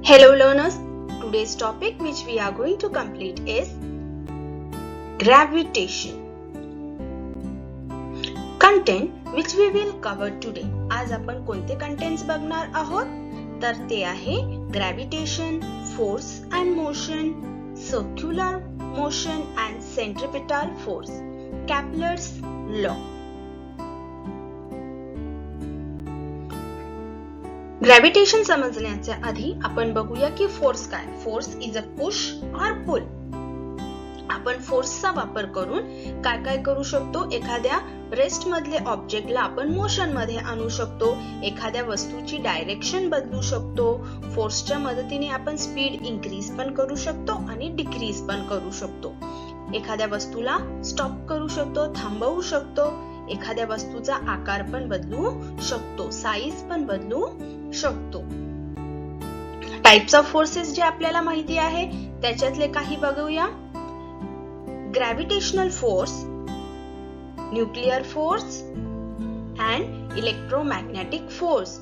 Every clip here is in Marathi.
Hello learners, today's topic which we are going to complete is gravitation. Content which we will cover today. आज आपण कोणते कंटेंट्स बघणार आहोत? तर ते आहे gravitation, force and motion, circular motion and centripetal force, Kepler's law. Gravitation समजण्याच्या आधी आपण बघूया की फोर्स काय. Force is a push or pull. आपण फोर्सचा वापर करून काय काय करू शकतो. एखाद्या रेस्ट मधले ऑब्जेक्टला आपण मोशन मध्ये आणू शकतो. एखाद्या वस्तूची डायरेक्शन बदलू शकतो. फोर्सच्या मदतीने आपण स्पीड इन्क्रीज पण करू शकतो आणि डिक्रीज पण करू शकतो. एखाद्या वस्तूला स्टॉप करू शकतो, थांबवू शकतो. एखाद्या वस्तूचा आकार पण बदलू शकतो, साईज पण बदलू शकतो. टाइप्स ऑफ फोर्सेस जे आपल्याला माहिती आहे त्याच्यातले काही बघूया. Gravitational force, nuclear force and electromagnetic force.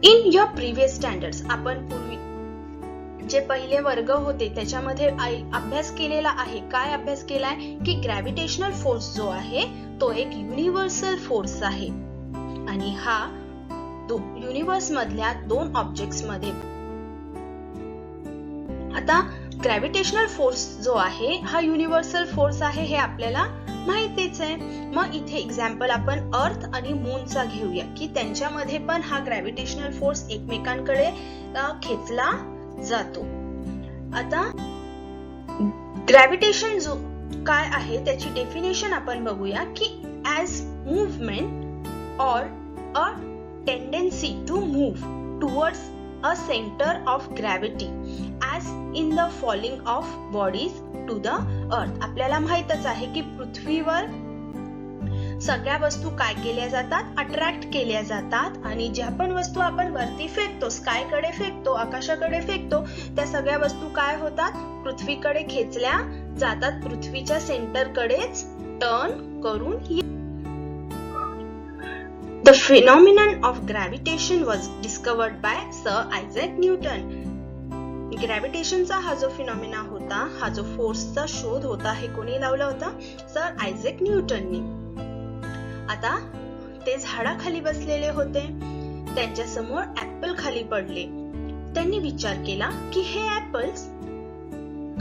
In your previous standards आपण पूर्वी जे पहिले वर्ग होते त्याच्यामध्ये अभ्यास केलेला आहे. काय अभ्यास केलाय की ग्रॅव्हिटेशनल फोर्स जो आहे तो एक युनिव्हर्सल फोर्स आहे आणि हा युनिव्हर्स मधल्या दोन ऑब्जेक्ट्स मध्ये. आता ग्रॅव्हिटेशनल फोर्स जो आहे हा युनिव्हर्सल फोर्स आहे हे आपल्याला माहितीच आहे. मग इथे एक्झाम्पल आपण अर्थ आणि मूनचा घेऊया की त्यांच्यामध्ये पण हा ग्रॅव्हिटेशनल फोर्स एकमेकांकडे खेचला जातो. आता ग्रॅव्हिटेशन जो काय आहे त्याची डेफिनेशन आपण बघूया की as movement or a tendency to move towards a center of gravity as in the falling of bodies to the earth. आपल्याला माहितच आहे की पृथ्वीवर सगळ्या वस्तू काय केल्या जातात, अट्रॅक्ट केल्या जातात आणि ज्या पण वस्तू आपण वरती फेकतो, स्कायकडे फेकतो, आकाशाकडे फेकतो, त्या सगळ्या वस्तू काय होतात, पृथ्वीकडे खेचल्या जातात, पृथ्वीच्या सेंटरकडेच टर्न करून. The phenomenon of gravitation was discovered by Sir Isaac Newton. ग्रॅव्हिटेशनचा हा जो फिनॉमिना होता, हा जो फोर्सचा शोध होता, हे कोणी लावला होता? सर आयझॅक न्यूटननी. आता ते झाडाखाली बसलेले होते, त्यांच्या समोर ऍपल खाली पडले. त्यांनी विचार केला की हे ऍपल्स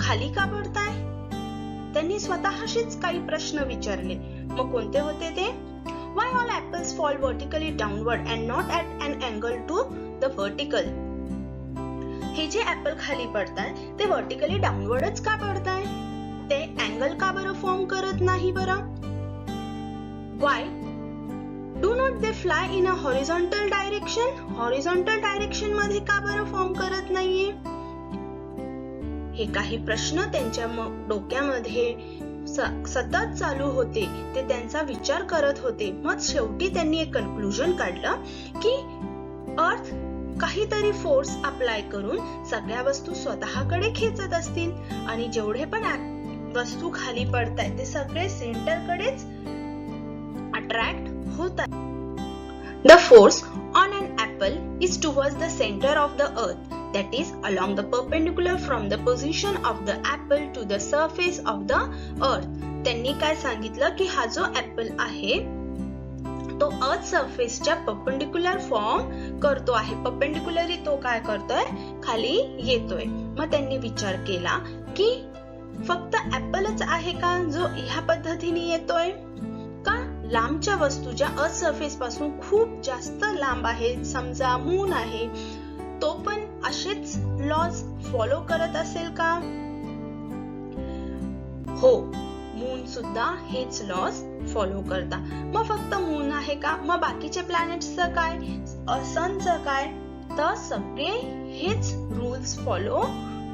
खाली का पडताय. त्यांनी स्वतःशीच काही प्रश्न विचारले. मग कोणते होते ते? Why all apples fall vertically downward and not at an angle to the vertical? हे जे ऍपल खाली पडताय ते वर्टिकली डाऊनवर्डच का पडताय? ते अँगल का बरं फॉर्म करत नाही बरं? Why do not they fly in a horizontal direction? Horizontal direction मध्ये का बरं फॉर्म करत नाहीये? हे काही प्रश्न त्यांच्या डोक्यामध्ये सतत चालू होते. ते त्यांचा विचार करत होते. मग शेवटी त्यांनी एक कन्क्लुजन काढलं की अर्थ काहीतरी फोर्स अप्लाय करून सगळ्या वस्तू स्वतःकडे खेचत असतील आणि जेवढे पण वस्तू खाली पडतायत ते सगळे सेंटरकडेच अट्रॅक्ट होतात. The force on an apple is towards the center of the earth, that is along the perpendicular from the position of the apple to the surface of the earth. त्यांनी काय सांगितलं की हा जो ऍपल आहे तो अर्थ सरफेसच्या परपेंडिक्युलर फॉर्म करतो आहे. परपेंडिक्युलरी तो काय करतोय, खाली येतोय. मग त्यांनी विचार केला की फक्त ऍपलच आहे का जो ह्या पद्धतीने येतोय, का लांबच्या वस्तू ज्या अर्थ सरफेस पासून खूप जास्त लांब आहे, समजा मून आहे, तो पण असेच लॉज फॉलो करत असेल का? हो, मून सुद्धा हेच लॉज फॉलो करता. मग फक्त मून आहे का? मग बाकीचे प्लॅनेट्सचं काय, सनचं काय? तर सगळे हेच रूल्स फॉलो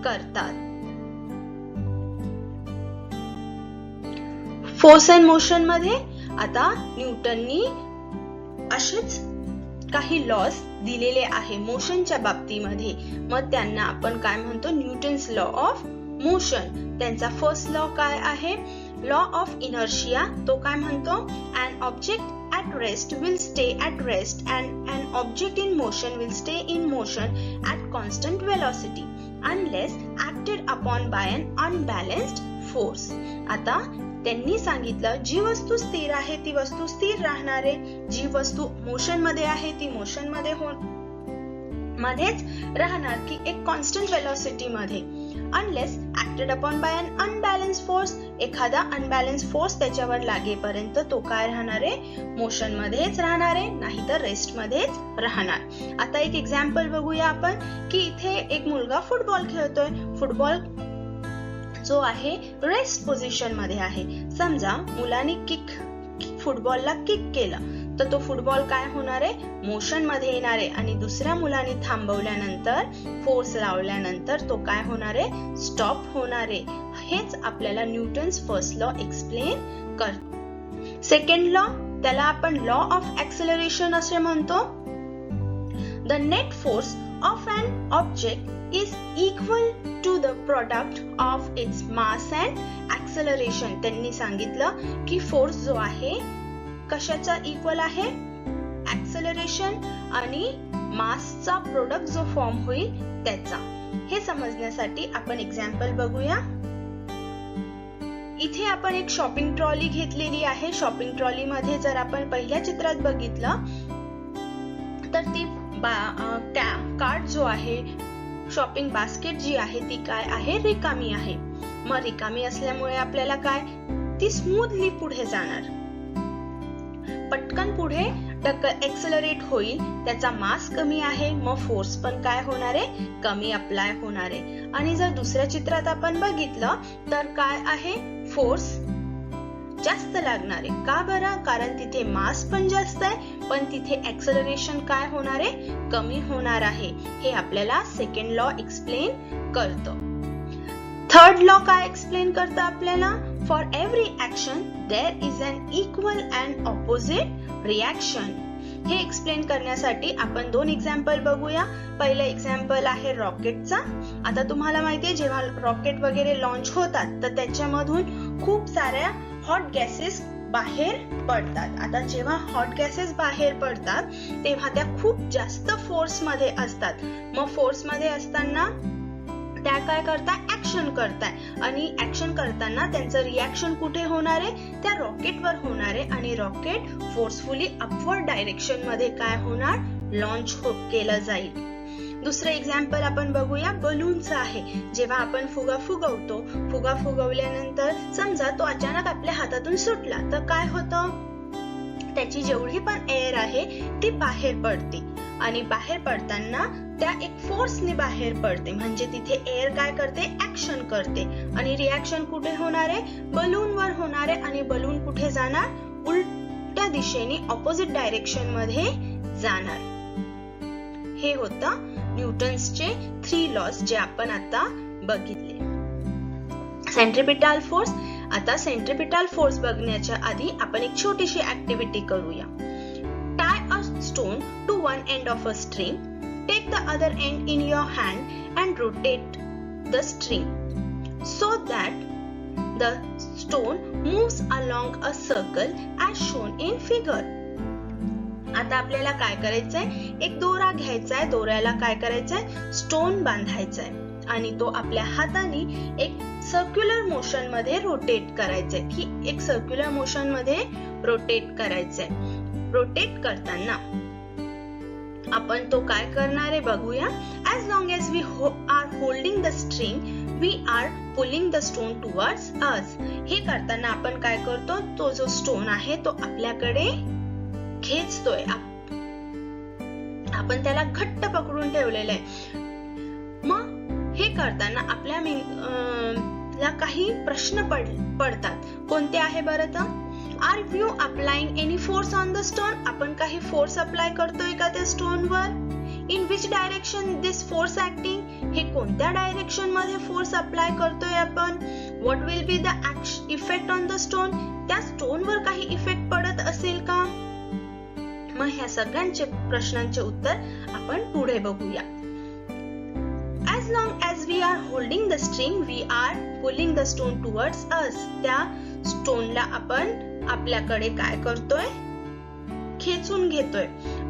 करतात. फोर्स अँड मोशन मध्ये आता न्यूटननी असेच काही लॉज दिलेले आहे मोशनच्या बाबतीमध्ये. मग त्यांना आपण काय म्हणतो, न्यूटन्स लॉ ऑफ मोशन. त्यांचा फर्स्ट लॉ काय आहे, लॉ ऑफ इनर्शिया तो काय म्हणतो, an object at rest will stay at rest and an object in motion will stay in motion at constant velocity unless acted upon by an unbalanced force. आता त्यांनी सांगितलं जी वस्तू स्थिर आहे ती वस्तू स्थिर राहणार आहे, जी वस्तू मोशन मध्ये आहे ती मोशन मध्ये मध्येच राहणार की एक कॉन्स्टंट वेलोसिटी मध्ये, unless acted upon by an unbalance force, एखादा अनबॅलन्स फोर्स त्याच्यावर लागेपर्यंत तो काय राहणार आहे, मोशन मध्येच राहणार आहे, नाहीतर रेस्ट मध्येच राहणार. आता एक एक्झाम्पल बघूया आपण की इथे एक मुलगा फुटबॉल खेळतोय. फुटबॉल जो आहे रेस्ट पोझिशन मध्ये आहे. समजा मुलाने फुटबॉलला किक केलं तर तो फुटबॉल काय होणार आहे, मोशन मध्ये येणार आहे आणि दुसऱ्या मुलाने थांबवल्यानंतर, फोर्स लावल्यानंतर तो काय होणार आहे, स्टॉप होणार आहे. हेच आपल्याला न्यूटन्स फर्स्ट लॉ एक्सप्लेन करतो. सेकंड लॉ त्याला आपण लॉ ऑफ ऍक्सेलरेशन असे म्हणतो. The net force of an object is equal to the product of its mass and acceleration. त्यांनी सांगितलं की फोर्स जो आहे कशाचा इक्वल आहे, ऍक्सेलरेशन आणि मासचा प्रोडक्ट जो फॉर्म होईल त्याचा. हे समजण्यासाठी आपण एक्झाम्पल बघूया. इथे आपण एक शॉपिंग ट्रॉली घेतलेली आहे. शॉपिंग ट्रॉली मध्ये जर आपण पहिल्या चित्रात बघितलं तर ती कार्ट जो आहे, शॉपिंग बास्केट जी आहे ती काय आहे, रिकामी आहे. मग रिकामी असल्यामुळे आपल्याला काय, ती स्मूथली पुढे जाणार, पटकन पुढे एक्सेलरेट होईल. त्याचा मास कमी आहे, मग फोर्स पण काय होणार आहे, कमी अप्लाय होणार आहे. आणि जर दुसऱ्या चित्रात आपण बघितलं तर काय आहे, फोर्स जास्त लागणार आहे. का बरं, कारण तिथे मास पण जास्त आहे पण तिथे एक्सेलरेशन काय होणार आहे, कमी होणार आहे. हे आपल्याला सेकंड लॉ एक्सप्लेन करतो. थर्ड लॉ काय एक्सप्लेन करतं आपल्याला, for every action there is an equal and opposite reaction. हे एक्सप्लेन करण्यासाठी आपण दोन एक्झाम्पल बघूया. पहिलं एक्झाम्पल आहे रॉकेटचा. आता तुम्हाला माहितीये जेव्हा रॉकेट वगैरे लॉन्च होतात तर त्याच्यामधून खूप साऱ्या हॉट गॅसेस बाहेर पडतात. आता जेव्हा हॉट गॅसेस बाहेर पडतात तेव्हा त्या खूप जास्त फोर्स मध्ये असतात. मग फोर्स मध्ये असताना त्या काय करताय, ऍक्शन करताय आणि ऍक्शन करताना त्यांचं रिॲक्शन कुठे होणार आहे, त्या रॉकेटवर होणार आहे आणि रॉकेट फोर्सफुली अपवर्ड डायरेक्शन मध्ये काय होणार, लॉन्च केलं जाईल. दुसरं एक्झाम्पल आपण बघूया बलूनचं आहे. जेव्हा आपण फुगा फुगवतो, फुगा फुगवल्यानंतर समजा तो अचानक आपल्या हातातून सुटला तर काय होतं, त्याची जेवढी पण एअर आहे ती बाहेर पडते आणि बाहेर पडताना त्या एक फोर्सने बाहेर पडते. म्हणजे तिथे एअर काय करते, ऍक्शन करते आणि रिॲक्शन कुठे होणार आहे, बलूनवर होणार आहे आणि बलून कुठे जाणार, उलट्या दिशेने ऑपोजिट डायरेक्शन मध्ये जाणार. हे होतं न्यूटन्सचे 3 लॉज जे आपण आता बघितले. Centripetal force. आता सेंट्रिपिटल फोर्स बघण्याच्या आधी आपण एक छोटीशी ऍक्टिव्हिटी करूया. Tie a stone to one end of a string. Take the other end in your hand and rotate the string so that the stone moves along a circle as shown in figure. आता आपल्याला काय करायचंय, एक दोरा घ्यायचाय, दोऱ्याला काय करायचंय, स्टोन बांधायचाय आणि तो आपल्या हाताने एक सर्क्युलर मोशन मध्ये रोटेट करायचंय, की एक सर्क्युलर मोशन मध्ये रोटेट करायचंय. रोटेट करताना आपण तो काय करणार आहे बघूया. as long as we are holding the string we are pulling the stone towards us. हे करताना आपण काय करतो, तो जो स्टोन आहे तो आपल्याकडे खेचतोय, आपण त्याला घट्ट पकडून ठेवलेलं आहे. मग हे करताना आपल्या काही प्रश्न पडतात. कोणते आहे बरं तर, are you applying any force on the stone. आपण काही फोर्स अप्लाय करतोय का त्या स्टोन वर. In which direction this force acting. हे कोणत्या डायरेक्शन मध्ये फोर्स अप्लाय करतोय आपण. What will be the effect on the stone. त्या स्टोन वर काही इफेक्ट पडत असेल का. मग ह्या सगळ्यांचे प्रश्नांचे उत्तर आपण पुढे बघूया. As long as we are holding the string, we are pulling the stone towards us. त्या स्टोनला आपण आपल्याकडे काय करतोय, खेचून घेतोय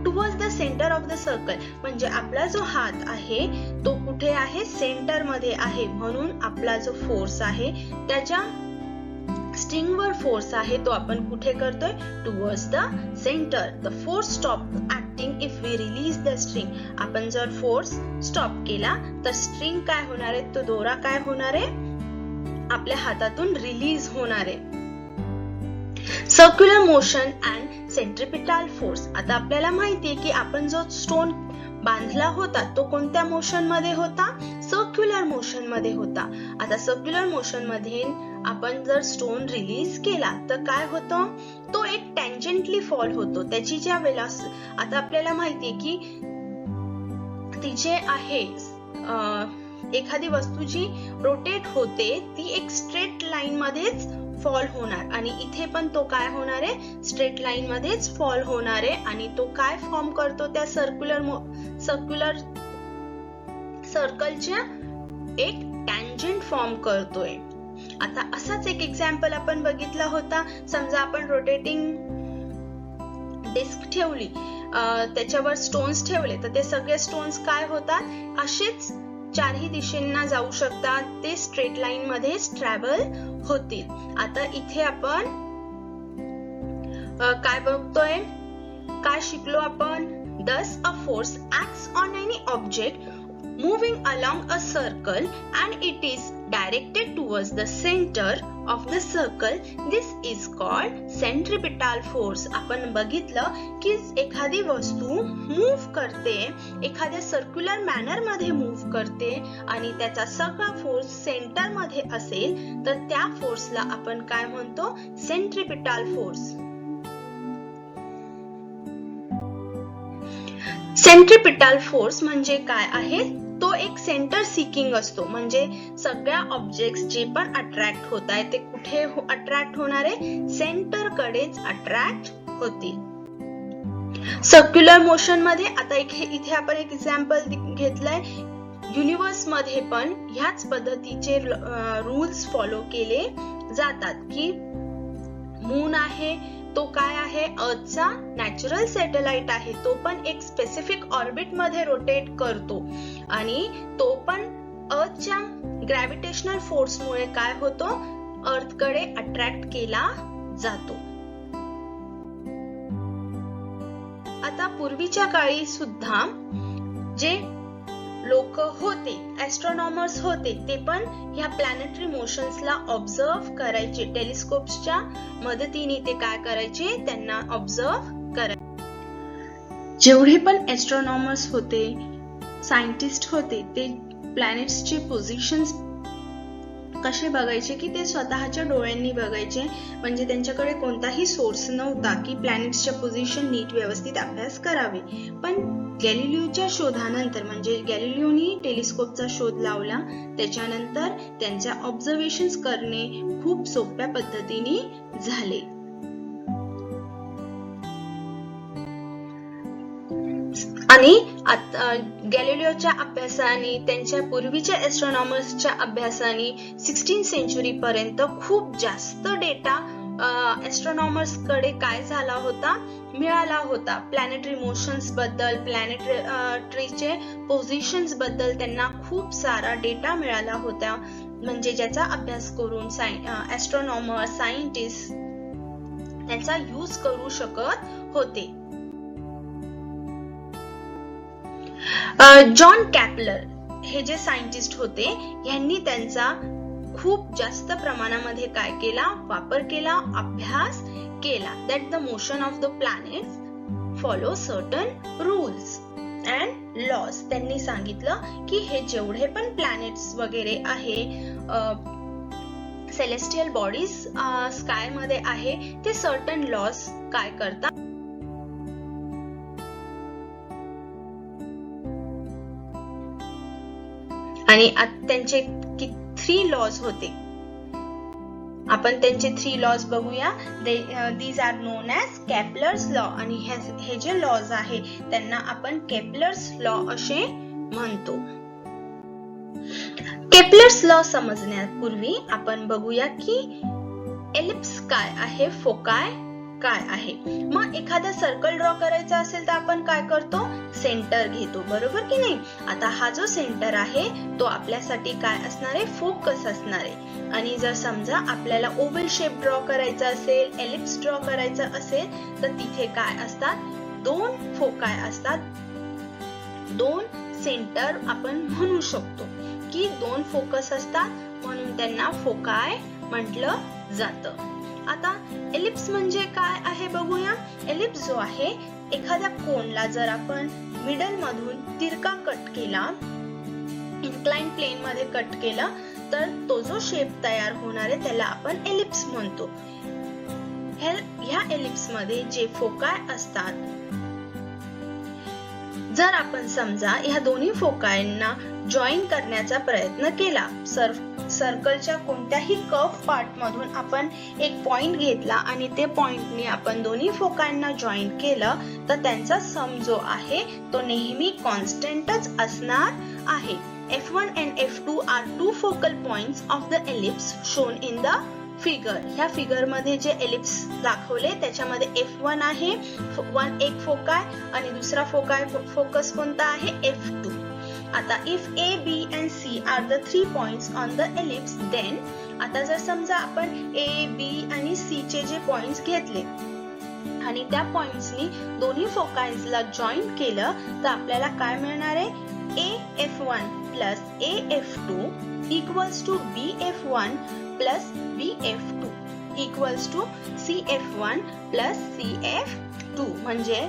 towards the centre of the circle. म्हणजे आपला जो हात आहे तो कुठे आहे, सेंटर मध्ये आहे. म्हणून आपला जो फोर्स आहे, त्याच्या स्ट्रिंग वर फोर्स आहे, तो आपण कुठे करतोय, towards the centre. The force stop acting if we release the string. आपण जर फोर्स स्टॉप केला तर स्ट्रिंग काय होणार आहे, तो दोरा काय होणार आहे, आपल्या हातातून रिलीज होणार आहे. Circular motion and centripetal force. आता आपल्याला माहितीये की आपण जो स्टोन बांधला होता तो कोणत्या मोशन मध्ये होता, सर्क्युलर मोशन मध्ये होता. आता सर्क्युलर मोशन मध्ये आपण जर स्टोन रिलीज केला तर काय होतं, तो एक टँजेंटली फॉल होतो. त्याची ज्या वेळेला आता आपल्याला माहितीये की ती जे आहे एखादी वस्तू जी रोटेट होते ती एक स्ट्रेट लाईन मध्येच फॉल होणार, आणि इथे पण तो काय होणार आहे, स्ट्रेट लाईन मध्येच फॉल होणार आहे. आणि तो काय फॉर्म करतो, त्या सर्क्युलर सर्कलच्या एक टँजेंट फॉर्म करतोय. आता असाच एक एक्झाम्पल आपण बघितला होता. समजा आपण रोटेटिंग डिस्क ठेवली, त्याच्यावर स्टोन्स ठेवले, तर ते सगळे स्टोन्स काय होतात, असेच चारही दिशेंना जाऊ शकतात. ते स्ट्रेट लाईन मध्ये ट्रॅव्हल होतील. आता इथे आपण काय बघतोय, काय शिकलो आपण, thus a force acts on any object moving along a circle and it is directed towards the center of the circle. This is called centripetal force. आपण बघितलं की एखादी वस्तू मूव्ह करते, एखाद्या सर्क्युलर मॅनर मध्ये मूव्ह करते आणि त्याचा सगळा फोर्स सेंटर मध्ये असेल तर त्या फोर्सला आपण काय म्हणतो, सेंट्रिपिटल फोर्स. सेंट्रिपिटल फोर्स म्हणजे काय आहे, तो एक सेंटर सिकिंग असतो. म्हणजे सगळ्या ऑब्जेक्ट्स जे पण अट्रॅक्ट होत आहेत ते कुठे अट्रॅक्ट होणार आहे, सेंटर कडेच अट्रॅक्ट होतील. सर्क्युलर मोशन मध्ये आता इथे आपण एक एक्झाम्पल घेतलंय. युनिव्हर्स मध्ये पण ह्याच पद्धतीचे रूल्स फॉलो केले जातात की मून आहे तो काय आहे, अर्थचा नॅचरल सॅटेलाइट आहे, तो पण एक स्पेसिफिक ऑर्बिट मध्ये रोटेट करतो आणि तो पण अर्थच्या ग्रॅव्हिटेशनल फोर्स मुळे काय होतो, अर्थकडे अट्रॅक्ट केला जातो. आता पूर्वीच्या काळी सुद्धा जे लोक होते, ॲस्ट्रॉनॉमर्स होते, ते पण ह्या प्लॅनेटरी मोशन्सला ऑब्झर्व करायचे. टेलिस्कोप्सच्या मदतीने ते काय करायचे, त्यांना ऑब्झर्व करायचे. जेवढे पण ॲस्ट्रॉनॉमर्स होते, सायंटिस्ट होते, ते प्लॅनेट्सचे पोझिशन्स कसे बघायचे की ते स्वतःच्या डोळ्यांनी बघायचे. म्हणजे त्यांच्याकडे कोणताही सोर्स नव्हता की प्लॅनेट्सच्या पोझिशन नीट व्यवस्थित अभ्यास करावे. पण गॅलिलिओच्या शोधानंतर, म्हणजे गॅलिलिओनी टेलिस्कोपचा शोध लावला, त्याच्यानंतर त्यांच्या ऑब्झर्वेशन्स करणे खूप सोप्या पद्धतीने झाले. आणि गॅलिलिओच्या अभ्यासाने, त्यांच्या पूर्वीच्या ॲस्ट्रॉनॉमर्सच्या अभ्यासाने 16th सेंचुरी पर्यंत खूप जास्त डेटा ॲस्ट्रॉनॉमर्स कडे काय झाला होता, मिळाला होता. प्लॅनेटरी मोशन्स बद्दल, प्लॅनेटरीचे पोझिशन्स बद्दल त्यांना खूप सारा डेटा मिळाला होता. म्हणजे ज्याचा अभ्यास करून ॲस्ट्रॉनॉमर, सायंटिस्ट त्याचा यूज करू शकत होते. जॉन कॅपलर हे जे सायंटिस्ट होते, यांनी त्यांचा खूप जास्त प्रमाणामध्ये काय केला, वापर केला, अभ्यास केला. That the motion of the planets follow certain rules and laws. त्यांनी सांगितलं की हे जेवढे पण प्लॅनेट्स वगैरे आहे, सेलेस्टियल बॉडीज स्काय मध्ये आहे, ते सर्टन लॉज काय करतात, आणि त्यांचे 3 लॉज होते. आपण त्यांचे 3 लॉज बघूया. These are known as Kepler's law. आणि हे जे लॉज आहे त्यांना आपण केपलर्स लॉ असे म्हणतो. केपलर्स लॉ समजण्यापूर्वी आपण बघूया की एलिप्स काय आहे, फोकाय काय आहे. मग एखादा सर्कल ड्रॉ करायचा असेल तर आपण काय करतो, सेंटर घेतो, बरोबर की नाही. आता हा जो सेंटर आहे तो आपल्यासाठी काय असणार आहे, फोकस असणार आहे. आणि जर समजा आपल्याला ओव्हल शेप ड्रॉ करायचा असेल, एलिप्स ड्रॉ करायचा असेल तर तिथे काय असतात, दोन फोकाय असतात, दोन सेंटर आपण म्हणू शकतो की दोन फोकस असतात, म्हणून त्यांना फोकाय म्हटलं जातं. आता एलिप्स म्हणजे काय आहे बघूया. एलिप्स जो आहे, एखाद्या कोनला जर आपण मिडल मधून तिरका कट केला, इन्क्लाइन प्लेन मध्ये कट केला, तर तो जो शेप तयार होणार आहे त्याला आपण एलिप्स म्हणतो. ह्या एलिप्स मध्ये जे फोकाय असतात, जर आपण समजा ह्या दोन्ही फोकायांना जॉईन करण्याचा प्रयत्न केला, सर्कलच्या कोणत्याही कर्व पार्ट मधून आपण एक पॉइंट घेतला आणि ते पॉइंटने आपण दोन्ही फोकायांना जॉईन केलं, तर त्यांचा सम जो आहे तो नेहमी कॉन्स्टंटच असणार आहे. F1 and F2 are two focal points of the ellipse shown in the figure. ह्या फिगर मध्ये जे एलिप्स दाखवले त्याच्यामध्ये F1 आहे, एक फोकाय, आणि दुसरा फोकस कोणता आहे, F2. आता if A, B and C are the 3 points on the ellipse, then आता जर समजा आपण A, B आणि C चे जे पॉइंट्स घेतले आणि त्या पॉइंट्सनी दोन्ही फोकायला जॉईन केलं तर आपल्याला काय मिळणार आहे, AF1 plus AF2 equals to BF1 plus BF2 equals to CF1 plus CF2. म्हणजे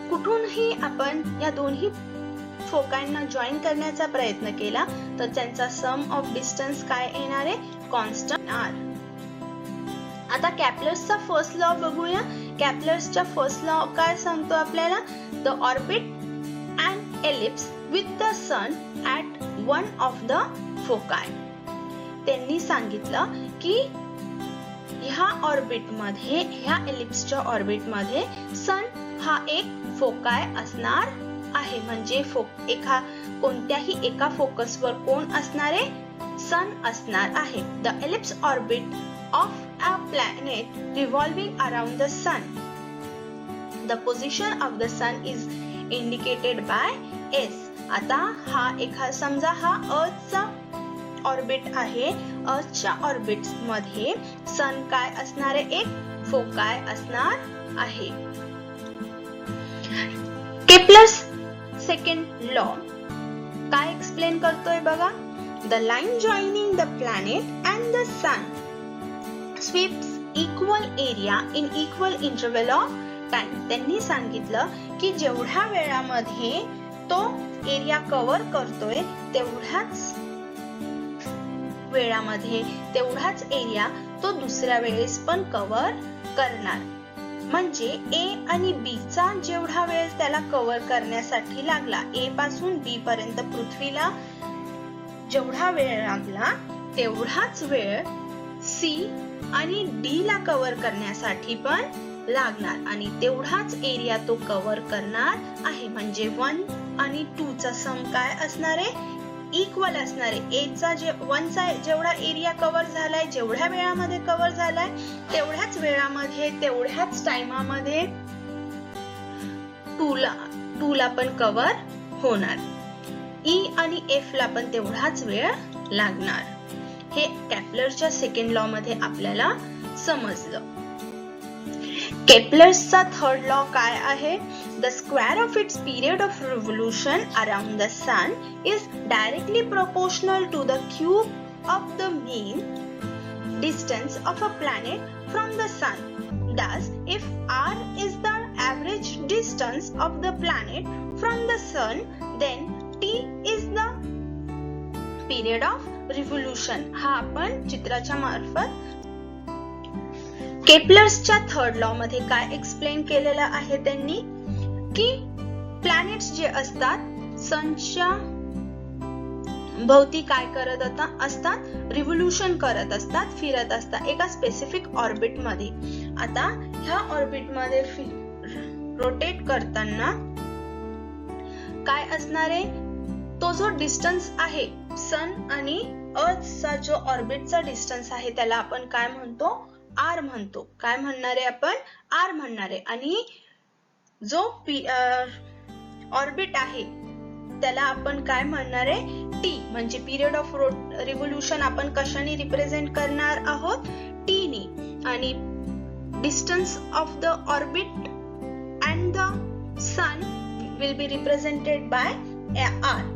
कुठूनही आपण या दोन्ही फोकायांना जॉईन करण्याचा प्रयत्न केला तर त्यांचा सम ऑफ डिस्टन्स काय येणार आहे, कॉन्स्टंट R. आता कॅप्लर्सचा फर्स्ट लॉ बघूया. कॅप्लर्सचा फर्स्ट लॉ काय सांगतो आपल्याला, the orbit and ellipse with the sun at one of the foci. त्यांनी सांगितलं की ह्या ऑर्बिट मध्ये, ह्या एलिप्सच्या ऑर्बिट मध्ये सन हा एक फोकाय असणार आहे. म्हणजे कोणत्याही एका फोकसवर कोण असणार आहे, सन असणार आहे. The ellipse orbit of a planet revolving around the sun. The position of the sun is indicated by S. आता समजा हा अर्थचा ऑर्बिट आहे, अर्थच्या ऑर्बिट मध्ये सन काय असणार आहे, एक फोकाय असणार आहे. केप्लर्स सेकंड लॉ काय एक्सप्लेन करतोय बघा. The line joining the planet and the sun sweeps equal area in equal interval of time. त्यांनी सांगितलं की जेवढ्या वेळामध्ये तो एरिया कव्हर करतोय तेवढ्याच वेळामध्ये तेवढाच एरिया तो दुसऱ्या वेळेस पण कव्हर करणार. म्हणजे A आणि B चा जेवढा वेळ त्याला कव्हर करण्यासाठी लागला, A पासून B पर्यंत पृथ्वीला जेवढा वेळ लागला तेवढाच वेळ C आणि D ला कव्हर करण्यासाठी पण लागणार आणि तेवढाच एरिया तो कव्हर करणार आहे. म्हणजे 1 आणि 2 चा सम काय असणार आहे, इक्वल असणार आहे. A चा 1 चा जेवढा एरिया कव्हर झालाय, जेवढ्या वेळामध्ये कव्हर झालाय तेवढ्याच वेळामध्ये, तेवढ्याच टाइमामध्ये 2 ला पण कव्हर होणार. E आणि F ला पण तेवढाच वेळ लागणार. हे केप्लरच्या सेकंड लॉ मध्ये आपल्याला समजलं. केप्लर्सचा थर्ड लॉ काय आहे, the square of its period of revolution around the sun is directly proportional to the cube of the mean distance of a planet from the sun. Thus, if r is the average distance of the planet from the sun, then t is the period of revolution. हा आपण चित्राच्या मार्फत केप्लर्सच्या थर्ड लॉ मध्ये काय एक्सप्लेन केलेलं आहे त्यांनी, की प्लॅनेट्स जे असतात सनच्या भोवती काय करत असतात, रिव्होल्यूशन करत असतात, फिरत असतात एका स्पेसिफिक ऑर्बिट मध्ये. आता ह्या ऑर्बिट मध्ये रोटेट करताना काय असणार आहे, तो जो डिस्टन्स आहे सन आणि अर्थचा जो ऑर्बिटचा डिस्टन्स आहे त्याला आपण काय म्हणतो, आर म्हणतो. काय म्हणणार आहे आपण? आर म्हणणार आहे. आणि जो ऑर्बिट आहे त्याला आपण काय म्हणणार आहे? टी. म्हणजे पिरियड ऑफ रिव्होल्यूशन आपण कशाने रिप्रेझेंट करणार आहोत? टी ने. आणि distance of the orbit and the sun will be represented by R.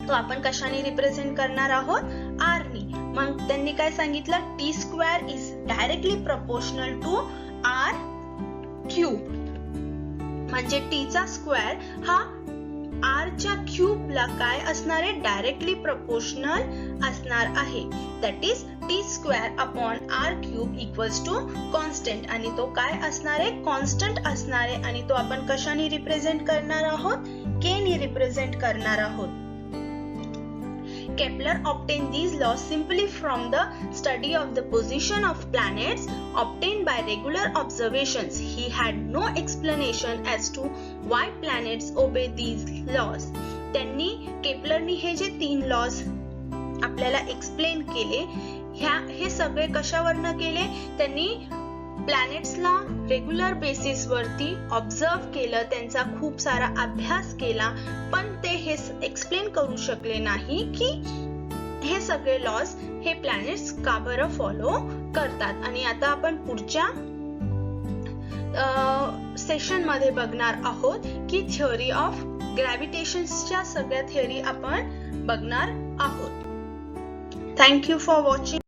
तो आपण कशाने रिप्रेझेंट करणार आहोत? आर नी. मग त्यांनी काय सांगितलं? T square is directly proportional to R cube. म्हणजे टी चा स्क्वेअर हा आर च्या क्यूबला काय असणार आहे? डायरेक्टली प्रपोर्शनल असणार आहे. That is T square upon R cube equals to constant. आणि तो काय असणार आहे? कॉन्स्टंट असणार आहे. आणि तो आपण कशाने रिप्रेझेंट करणार आहोत? के ने रिप्रेझेंट करणार आहोत. Kepler obtained these laws simply from the study of the position of planets obtained by regular observations. He had no explanation as to why planets obey these laws. त्यांनी केपलरनी हे जे 3 लॉज आपल्याला एक्सप्लेन केले, हे सगळे कशावरनं केले? त्यांनी प्लॅनेट्सला रेग्युलर बेसिस वरती ऑब्झर्व केलं, त्यांचा खूप सारा अभ्यास केला, पण ते हे एक्सप्लेन करू शकले नाही की हे सगळे लॉज हे प्लॅनेट्स का बरं फॉलो करतात. आणि आता आपण पुढच्या सेशन मध्ये बघणार आहोत की थिअरी ऑफ ग्रॅव्हिटेशनच्या सगळ्या थिअरी आपण बघणार आहोत. Thank you for watching.